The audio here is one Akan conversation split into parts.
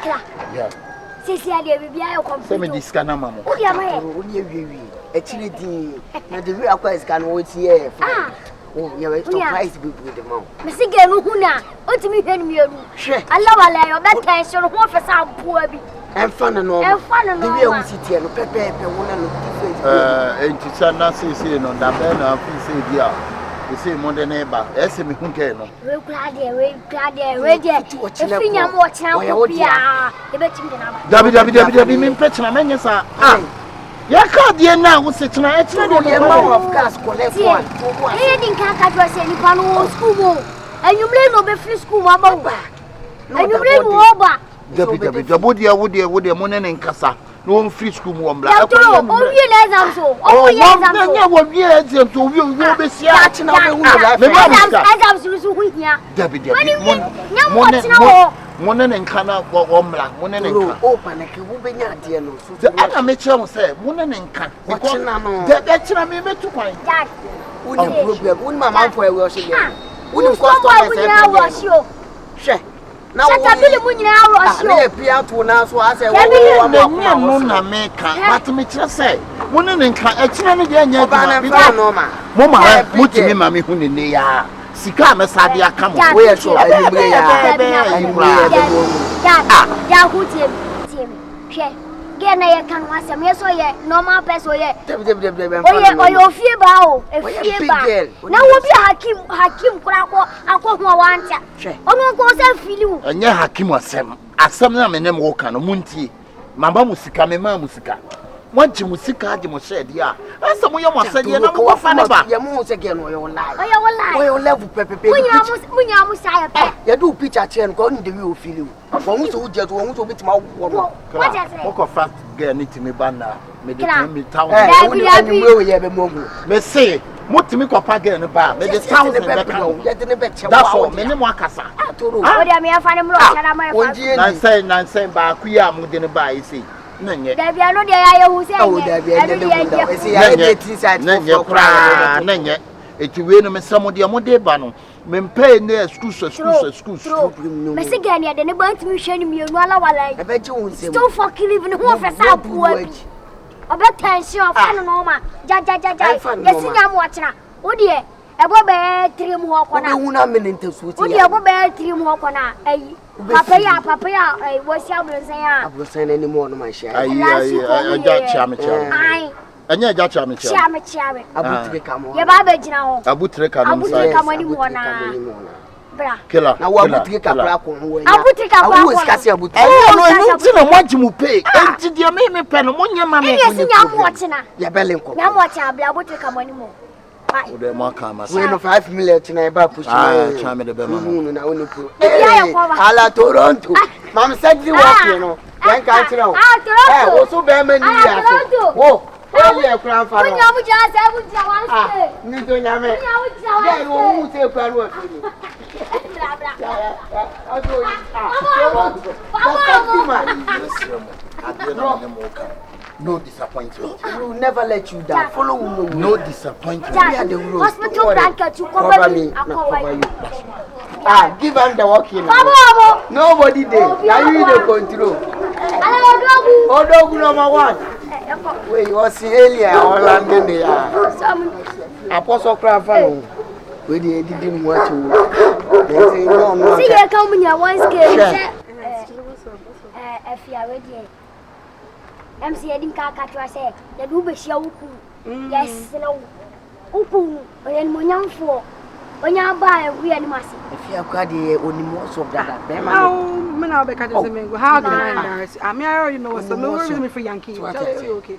Kra. Yeah. Sisi ade bibia e complete. Say me disca na mama. Wo dia ma. Wo dia wiwi. E chiri din. Na de wi akwa iska no wo tie. Ah. Oh, you are surprised with the mouth. Missy Ganu Huna, what to me, Henry. I love a lay of that tension, what for some poor be. And fun and all. And fun and all. The real city and Pepe, one and to say, Nancy, saying on that banner, please say, dear. You say, Monday neighbor, as me who can. We're glad they're ready to watch a finger watch now. The betting the mean petcha, man, sir. Ya ka die na wo se tena etena de mouth of gas collect one. Eh din ka ka do se ni pa no school mo. Anyumle no be free school ma ba. Anyumle no oba. David wo de mo ne nkasa. No free school mo mbla. O wie na exam so. O wie exam so. Na wo wie exam to wo be sia. Ya chi na wo hu life. Exam so hu hia. David mo Money and Kana or Black, money and open a Kubenya dear no. The other Mitchell said, money and Can. That's what I mean to point. Wouldn't my mouth for a washing. Wouldn't cost wash you. She. Now, I really wouldn't now appear to now, so I said, Mona make what Mitchell say. Money and Can, a channel again, Mama, Mutti, Mammy, who in the yard. Sika mesadia come where so ya who team hwe ge na ye kan wasem ye so ye normal person ye o fie ba o fie ba na wo bi hakim kura akọ ho wanta ono ko se filiu anya hakim asem na menem wo kan muntie mama musika me ma musika wanti musika age mo share dia asa mo ye mo asade na mo fa ne ba ye mo se ge no yo lie o level pepepe munya musa ya ye do picture chain ko ni de wi o feel wo hu so wo je to wo hu so betima wo no wo ko fat girl ni timi ba na me de me town we ye be mo me say motimi ko pa girl ni ba me de 1000 be kan ye de ne be che that's all me ne mo akasa o de me afa ne mo chara ma fa nan say ba ku ya mo de ne ba yi say Nanye. Dabi ano de ya ye hu se. Oh dabi ene se ya ye ti side for kra nanye. Eti we no mesamo de mo de ba no. Me mpa ne school. Me se ga ne de ne ba ntimi hwe ni mienu ala wala. E be je hu se. Still fucking living who ofesa apuwa bi. Obe tension fa no ma. Ja. Yesi nya mo achira. Wo de ebo be 3 mu ho kona. Wo hu na me ne ntesu ti. Wo de ebo be 3 mu ho kona. Ayi. Papa ya wo sia blonsen ya. Abrosan ani mo no ma share. Ayi aja cha me cha. Ai. Anya aja cha me cha. Cha me. Abutre ka mo. Ye ba be gina ho. Abutre ka no Abutre ka mo ni mo na. Bra. Killer. Na wo abutre ka bra ko ho. Abutre ka bra ko. Wo skase abutre. No nti na mo agimu pay. Enti de me pe no mo nyama me. Ye si nya mo china. Ya belen ko. Nya mo cha bra abutre ka mo ni mo. O de mo ka ma. We no 5 million china e ba push. Cha me de be ma. Na woni pro. Ala Toronto. Mam said you work you know. Then can't you know. Toronto. Wo so be ma ni ya so. Wo. O ye kra fa no. Nya mu ja sa bu ja wan se. Ni to nya me. Nya mu ja wan se. Ya wo mu se kra no. Bra. O do yi. No disappointment. We will never let you down. Follow me. No disappointment. We are the rules. Hospital blanket to cover me. Cover you. Give them the walking. Nobody there. Now you the control. Odogu number 1. Wait, you was earlier or landing there. Apostle Crawford. We didn't want to. They say no. See you come in your one scale. Efia ready. MC Edin Kakatwa say, the do be share uku. Yes, no. Uku, when Monyanfo. When you buy, we are massy. If you are quite only most of that, oh, man, I'll be catching how can I embarrass? I mean, you know, so no reason for Yankee. Okay.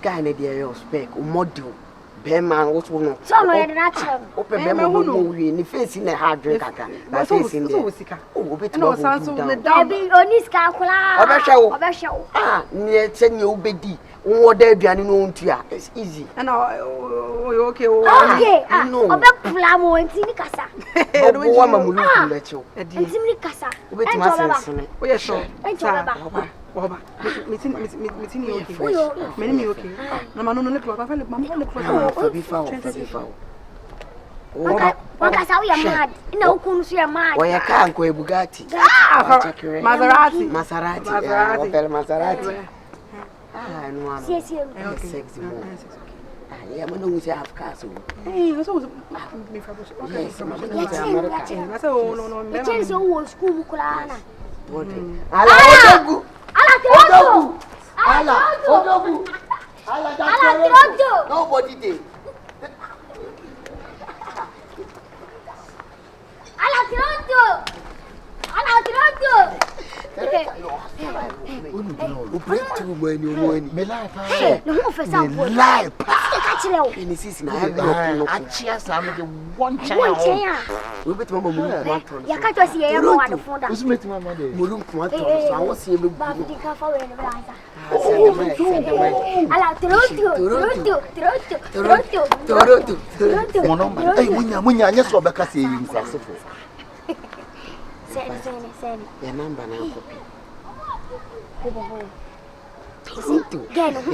Guy, dear, spec, model. Bearman, what's one? So, I had natural. Open Bearman, who in the face in a hard drink. I face in the oh, bit no sounds so the Debbie on this calculator. Show. Ah, near 10 year old baby. Oh, there be an known tear. It's easy. And okay. Okay, no. About Plamo and Tinicasa. I don't want to let you. And Tinicasa. With my son. Oh, yes, sure. Meeting okay. Many okay. No, no, no, no, no, Wakasa we mad. Ina ukunu so mad. Oya car nko e Bugatti. Maserati. Maserati. No am. Yes. Sexy mo. Yeah, man, no say have cars. Hey, so me for Yes, I say no. The chance who school kula na. Ala nobody dey. O breakthrough money. Me life. Hey, no who first out. Life. Catch you. Finis na Achia sa me the one One child. chair. we bet mama mu kwanton. Ya catch us here mo ado phone da. Usmeti mama de. Mu rum kwanton so awon se be Ba di ka fa we ne blanza. Ala Troto. Mono. Eh munya nya so obeka se yi nkwasefo. Send. ya number na copy.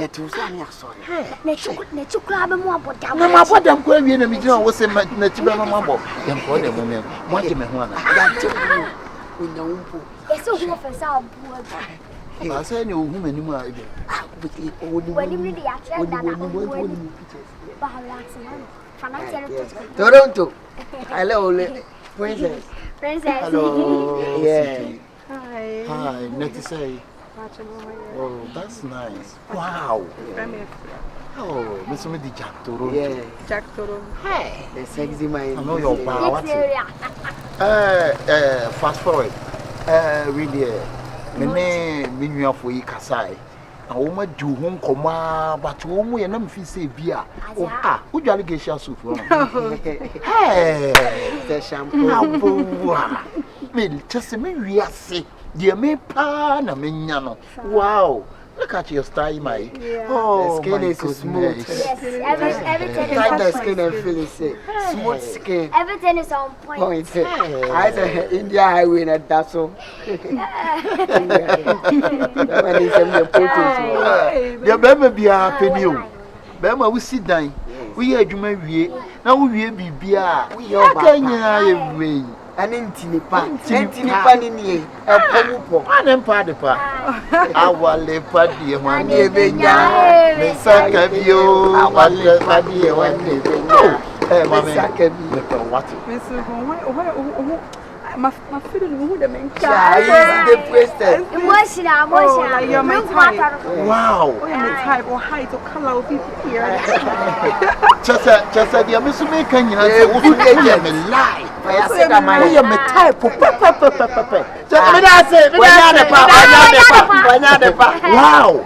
Ya tu so na sorry. Ne chukura be mo aboda. Na ma bodam ko awie na mi gina wo se na tibe no mabo. Dem ko de mo me. Mo age me ho ana. Ya tu unya umpo. Eso who first out bu. I say ni ohu manimu a ebe. Wani mi de ya chere da na. Ba relax man. Financial. Toronto. Hello, princess. Hello. Yeah. Hi, Nettie say. Oh, that's nice. Wow. Oh, Miss Medi Jack Toro. Yeah. Jack Toro. Hey, the sexy man. I know your power. Fast forward. Really, me nua for yi kasai. Na wo ma du ho nkoma, but wo mu ye na me fi say bia. Wo dwale geisha soup no. Hey, the shampoo. Abuwa. Me just me wiase. Dear me pa na me nya no. Wow. Look at your style, my. Oh, the skin is so smooth. Yes, everything Like the is skin and feel it. Smooth skin. everything is on point. I say India highway na daso. Dear Bema be a penny. Bema, we sit down. We are Juma wie. Now we be beer. We are Kenya. An intinipa ni a pomupo. An empire de pa. Our leopard, dear one, dear Benya. Messaka bio. Our leopard, dear one, dear Benya. Mamma, what? My feeling who the main the president. Emotional. Wow. Type or height or color of people here. Just the Miss American, you know, me lie. I said, I am a type of papa. Wow.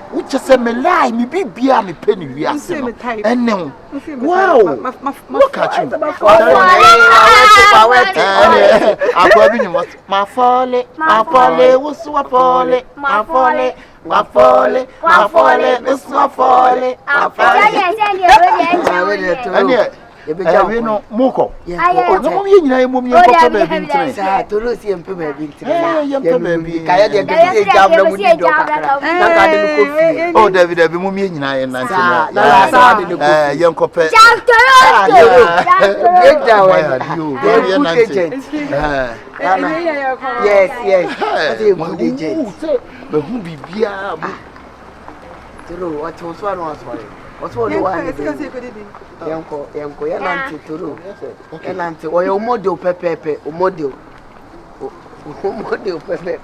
Which is a me lie, me be beer, me penny, we are same type. And no, wow, look at you. I'm going to my folly, was so folly, my folly, was so folly. And yet, we know Moko. Oh, no, you know, mommy, to Lucy and baby. Oh, David, every mommy and I, young copper. Yes. But who be beer? What was one? What's one? Yanko, Yanante Turu. Yanante, or your model pepe, or model. Model pepe.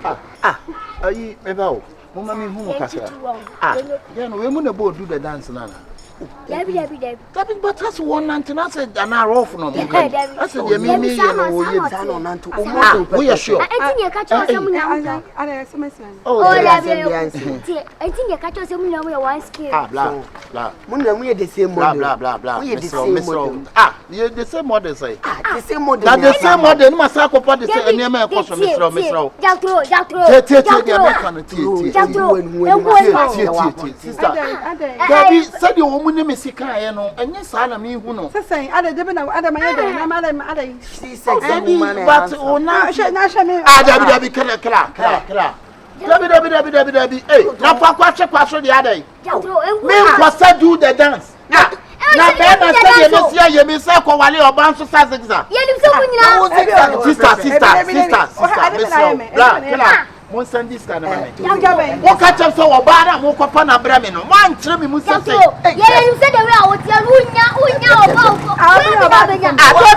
Are you about? Mamma, who can say? Yeah, no, we're going to do the dance, Nana. Debbie. But that's one Nantin. I said, an hour off no. I said, you mean, we are sure. I think you catch us some I think you catch us some one skill. Blah. We are the same model. Blah. We are the same model. You're the same model, say. The same model. That the same model, my psychopath is a name of Mr. Said your woman name is Sikayano, and yes, I am who know. Saying, I didn't know other man. She said, but oh, now, Debbie, Kala. Hey, now for question the other. Men was said do the dance. Na bema say Mesia ye me say ko wale oban so sa sister. Ye nim so munyina. Sister. Bra, kila. Mon send this kind of money. What catch up so obada mo ko pa na bra me no. Man kire me mu say. Ye nim say the way I would tell unya oba. I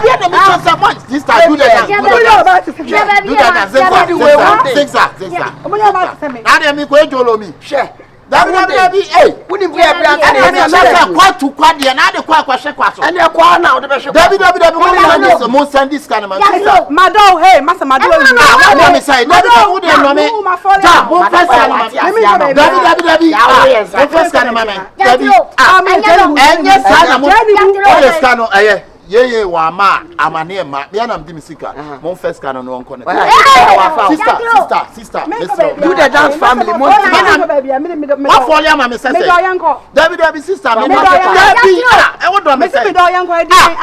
be na me say man sister do that. Do that. Zigzag. Na dem me ko ejolo mi. She. Dabi woni bua bra na say kwatu kwade na de kwa kwahwe kwaso. Ene kwa na wo de be hwe. Dabi mo send this kind of money. Madam, hey, Master Madam. What me say? Dabi wo de no me. Ja, mo first kind of money. Dabi. Mo first kind of money. Dabi. Enye sana mo. O de scan no ye wa ma amane ma bia na mdi misika mon first can no onko ne sister do the dance family mo ma follow am me say David sister me David e wo do me say do yanko e din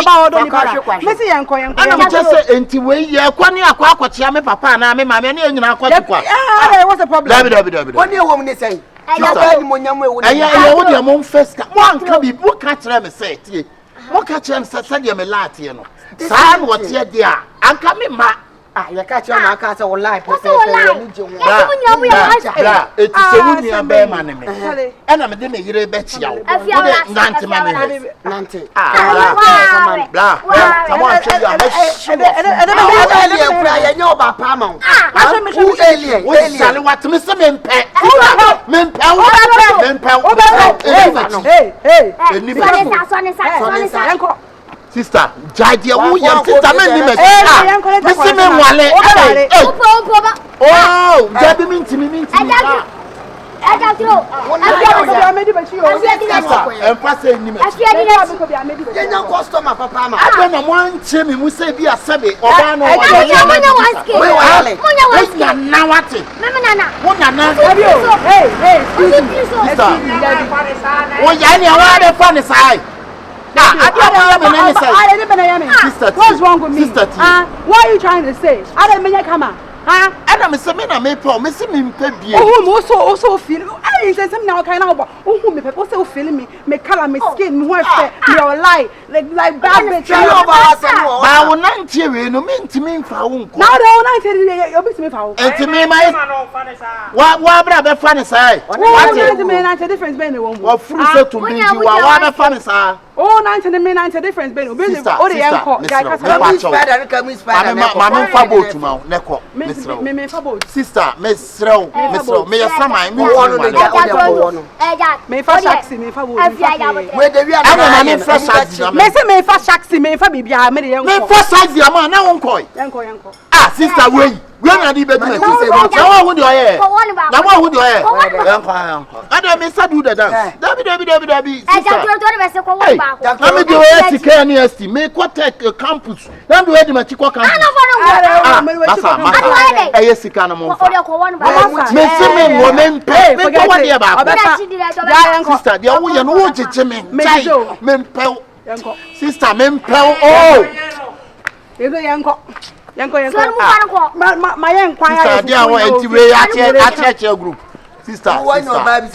ba odo ni para me say yanko ana me say enti we ye kwani akwa akochia me papa na me ma me na enyina akwachi kwa what's the problem David woni e wo me say sister mo nyamu e wo ye wo de mon first can mo anka bi bu ka kire me say tie mo ka kire me say de me latie no saa no tie de a anka me ma ya ka kire na aka say wo life ni je bra eti se wuni aba ma ne me ena me de me yire be chia wo de nante ma me nante bra come on check ya Elia kura ya nya oba pa ma wo Elia wo sale wat me se me mpe sister jaje wo ye sister me ni me se me wale oh jabi minti empase ni me ye nya customer papa ma ade na mo anche me mu se bi asabe oba no wa na wate wo na hey wo ya ni awa de fa ni sai what's wrong with me? What are you trying to say? I don't mean come on. Adam is saying I may promise me baby. Oh, also feel. I say something now kind of. Oh, me people also feeling me color, me skin, me hair, your light, like bad bitch. I will not tell you no mean to me for now I tell you be me for. And to me my what brother funny say. What is the main difference between one? What fruit to me you are what funny say. Oh, 90 the main difference between oh the uncle sister Miss Row me sama me me fa shaxi me fa wo we de wi ana me fa shaxi me say me fa shaxi me fa bibia me de yanko me fa shaxi ama na won koi yanko sister we na di be me say na won de oye na won de oye yanko ada me sa do the dance dabi sister na me de oye tika ni esti me ko take campus na me de ma chiko campus sika na mo fa me se me wo me mpe me ko wade ba sister dia wo ye no wo jeje me me mpe sister me mpe oh yanko my young sister dia wo enti we ache group sister zigzag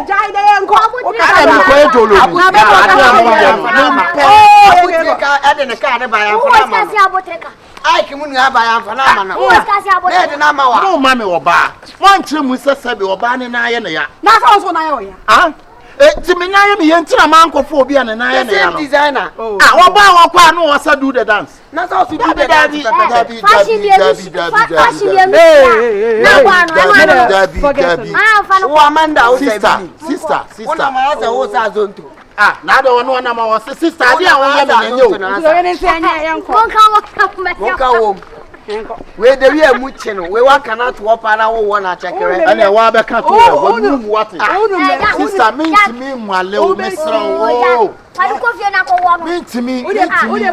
jai de yanko ana me ko ejolo ai ki mun ya ba ya fa na ma na ne de na ma wa no ma me oba wan kire mu sese be oba ne na ye ne ya na so na ye o ya ti me na ye me ye ntira ma nkofo obi ane na ye ne ya no designer oba wa kwa no wasa do the dance na so do the Dabi Amanda sister ona ma asa wo sa zonto na da wonu na ma wo sister dia won ye me nyo so ne se anya yanko wonka wo we de wi amuche no we wa kana to opa na wo na chekere ana wa be ka to wo mu wate sister me ntimi mwale o mesra o Why coffee na ko wo me ntimi o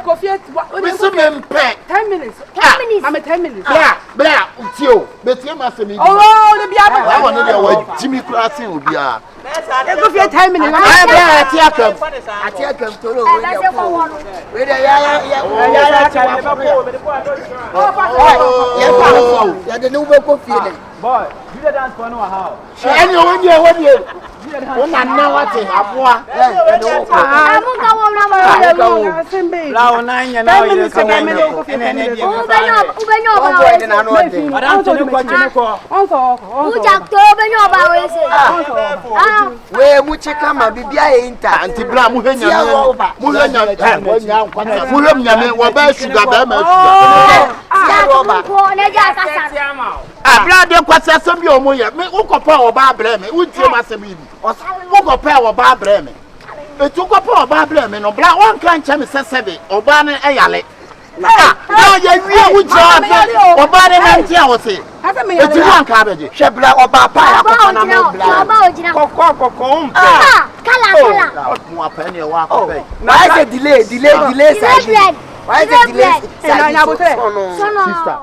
coffee me so me mpe 10 minutes I'm 10 minutes bra utio betie ma se mi oh le bia ba won de wa jimi krasin obi a e coffee 10 minutes bra atiakam toro we de ya ya de no be coffee boy you the dance for no how any one year Una na wate aboa. Amuka wo na ma Sembe. La ona nya na oyire so na ene bi. Ubenyo ba we se. Madam tene ko tene ko. Onso. Uja to ubenyo ba we se. We mu chika ma bibia e inta. Anti bra mu henya me. Mu henya kwata. Mu hem nyame wo ba sugar ba ma sugar. Ya roba. Ko ne ja kasa. Abra de kwata asem bi omo ye. Me ukopa oba abra me. Untie ma asem yi. Ukopa oba abra me. Etu kopa oba abra me no bra won kan che me sesebe. Oba ne eyale. Na ya wie wuja oba ne na ntia wo se. Etu wan ka beje. Shebra oba pa ya ko na mo bra. Oba ojina. Kokoko umpe. Kala. Mu apani wa ko be. Why is delay? Why is delay? Sono. Sister.